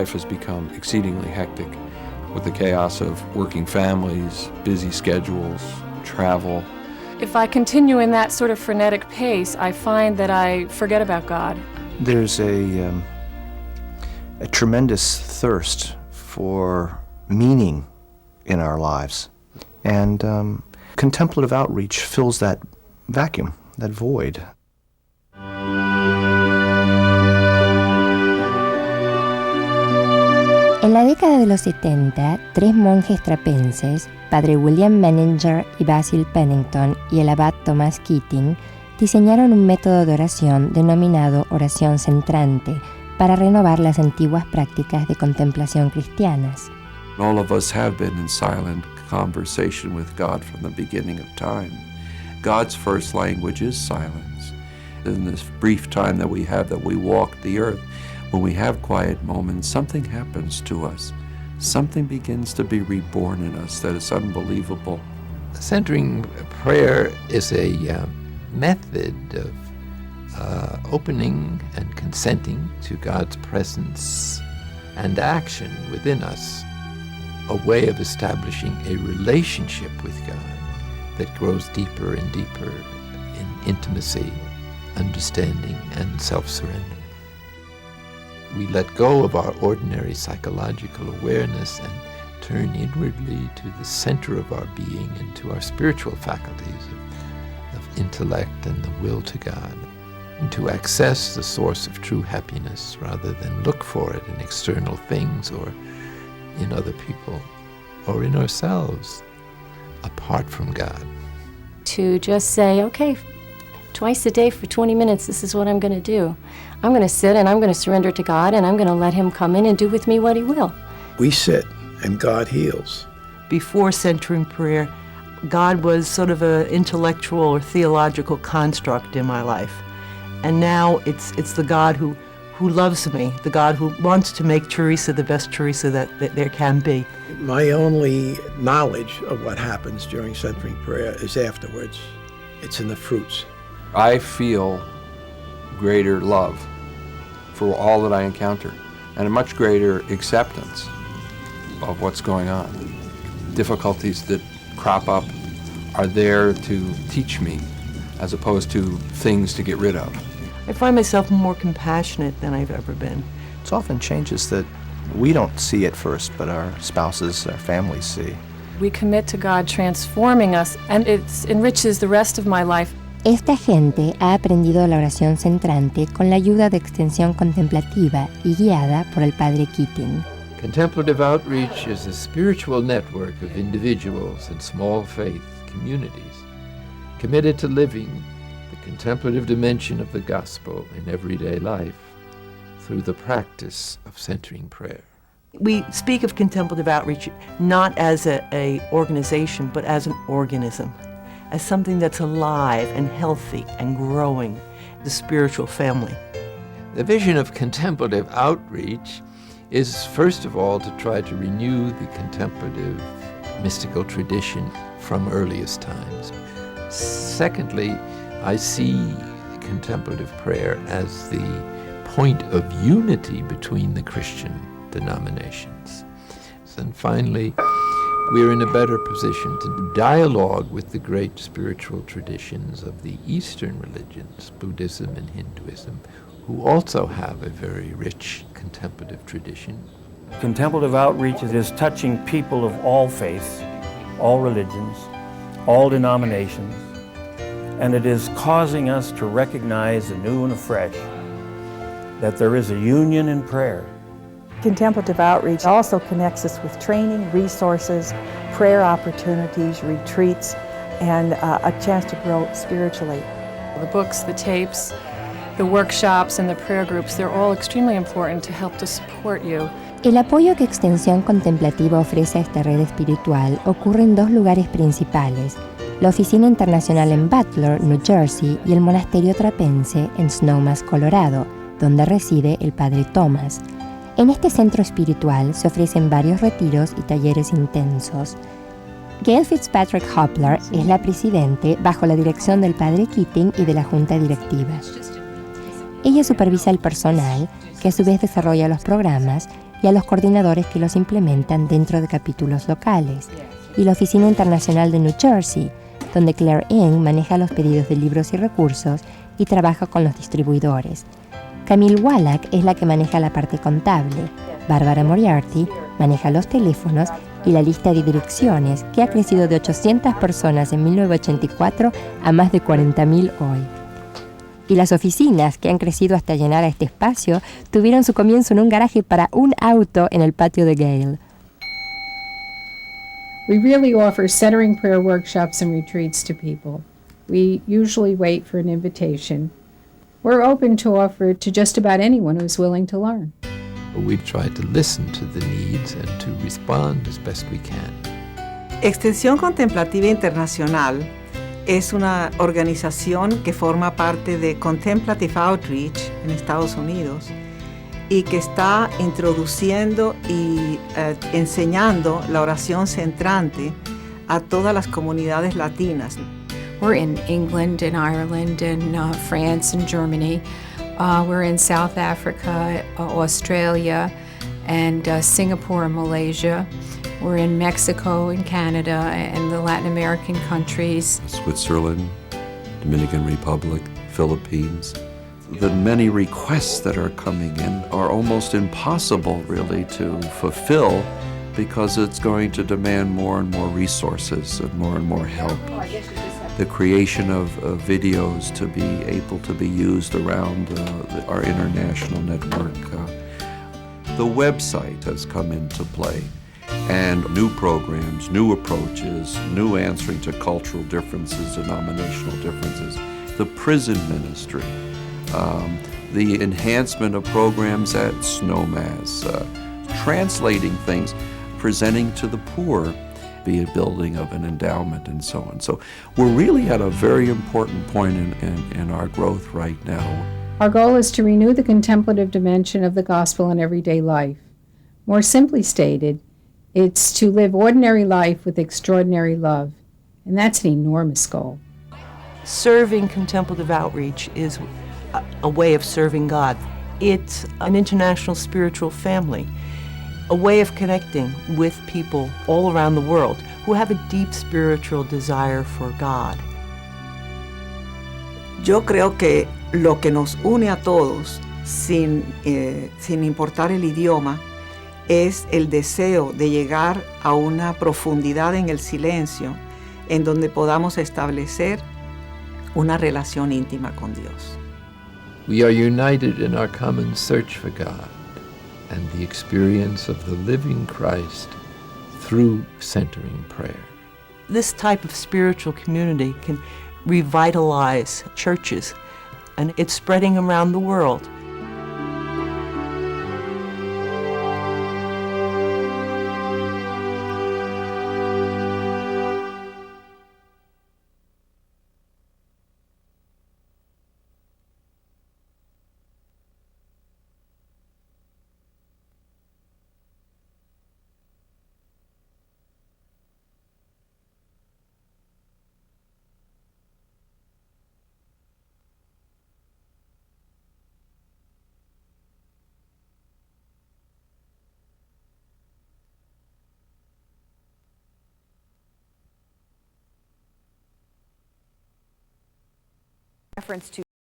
life has become exceedingly hectic with the chaos of working families, busy schedules, travel. If I continue in that sort of frenetic pace, I find that I forget about God. There's a tremendous thirst for meaning in our lives. And contemplative outreach fills that vacuum, that void. En la década de los 70, 3 monjes trapenses, Padre William Menninger y Basil Pennington y el abad Thomas Keating, diseñaron un método de oración denominado oración centrante para renovar las antiguas prácticas de contemplación cristianas. All of us have been in silent conversation with God from the beginning of time. God's first language is silence. In this brief time that we walk the earth, when we have quiet moments, something happens to us. Something begins to be reborn in us that is unbelievable. Centering prayer is a method of opening and consenting to God's presence and action within us, a way of establishing a relationship with God that grows deeper and deeper in intimacy, understanding, and self-surrender. We let go of our ordinary psychological awareness and turn inwardly to the center of our being and to our spiritual faculties of intellect and the will to God, and to access the source of true happiness rather than look for it in external things or in other people or in ourselves apart from God. To just say, okay, twice a day for 20 minutes, this is what I'm going to do. I'm going to sit and I'm going to surrender to God and I'm going to let Him come in and do with me what He will. We sit and God heals. Before centering prayer, God was sort of an intellectual or theological construct in my life. And now it's the God who loves me, the God who wants to make Teresa the best Teresa that there can be. My only knowledge of what happens during centering prayer is afterwards. It's in the fruits. I feel greater love for all that I encounter and a much greater acceptance of what's going on. Difficulties that crop up are there to teach me as opposed to things to get rid of. I find myself more compassionate than I've ever been. It's often changes that we don't see at first, but our spouses, our families see. We commit to God transforming us, and it enriches the rest of my life. Esta gente ha aprendido la oración centrante con la ayuda de extensión contemplativa y guiada por el Padre Keating. Contemplative outreach is a spiritual network of individuals and small faith communities committed to living the contemplative dimension of the gospel in everyday life through the practice of centering prayer. We speak of contemplative outreach not as a organization, but as an organism, as something that's alive and healthy and growing, the spiritual family. The vision of contemplative outreach is, first of all, to try to renew the contemplative mystical tradition from earliest times. Secondly, I see contemplative prayer as the point of unity between the Christian denominations. And finally, we're in a better position to dialogue with the great spiritual traditions of the Eastern religions, Buddhism and Hinduism, who also have a very rich contemplative tradition. Contemplative outreach is touching people of all faiths, all religions, all denominations, and it is causing us to recognize anew and afresh that there is a union in prayer. Contemplative outreach also connects us with training, resources, prayer opportunities, retreats, and a chance to grow spiritually. The books, the tapes, the workshops, and the prayer groups, they're all extremely important to help to support you. El apoyo que Extensión Contemplativa ofrece a esta red espiritual ocurre en 2 lugares principales: la Oficina Internacional en Butler, New Jersey, y el Monasterio Trapense en Snowmass, Colorado, donde reside el Padre Thomas. En este centro espiritual se ofrecen varios retiros y talleres intensos. Gail Fitzpatrick Hopler es la presidente bajo la dirección del Padre Keating y de la Junta Directiva. Ella supervisa el personal, que a su vez desarrolla los programas, y a los coordinadores que los implementan dentro de capítulos locales, y la Oficina Internacional de New Jersey, donde Claire Ng maneja los pedidos de libros y recursos y trabaja con los distribuidores. Camille Wallach es la que maneja la parte contable. Bárbara Moriarty maneja los teléfonos y la lista de direcciones, que ha crecido de 800 personas en 1984 a más de 40.000 hoy. Y las oficinas, que han crecido hasta llenar a este espacio, tuvieron su comienzo en un garaje para un auto en el patio de Gale. We really offer centering prayer workshops and retreats to people. We usually wait for an invitation. We're open to offer it to just about anyone who's willing to learn. We try to listen to the needs and to respond as best we can. Extensión Contemplativa Internacional es una organización que forma parte de Contemplative Outreach en Estados Unidos y que está introduciendo y enseñando la oración centrante a todas las comunidades latinas. We're in England and Ireland and France and Germany. We're in South Africa, Australia, and Singapore and Malaysia. We're in Mexico and Canada and the Latin American countries. Switzerland, Dominican Republic, Philippines. The many requests that are coming in are almost impossible really to fulfill because it's going to demand more and more resources and more help. The creation of videos to be able to be used around our international network. The website has come into play, and new programs, new approaches, new answering to cultural differences, denominational differences, the prison ministry, the enhancement of programs at Snowmass, translating things, presenting to the poor, be it building of an endowment and so on. So we're really at a very important point in our growth right now. Our goal is to renew the contemplative dimension of the gospel in everyday life. More simply stated, it's to live ordinary life with extraordinary love, and that's an enormous goal. Serving contemplative outreach is a way of serving God. It's an international spiritual family, a way of connecting with people all around the world who have a deep spiritual desire for God. Yo creo que lo que nos une a todos, sin importar el idioma, es el deseo de llegar a una profundidad en el silencio en donde podamos establecer una relación íntima con Dios. We are united in our common search for God and the experience of the living Christ through centering prayer. This type of spiritual community can revitalize churches, and it's spreading around the world. Reference to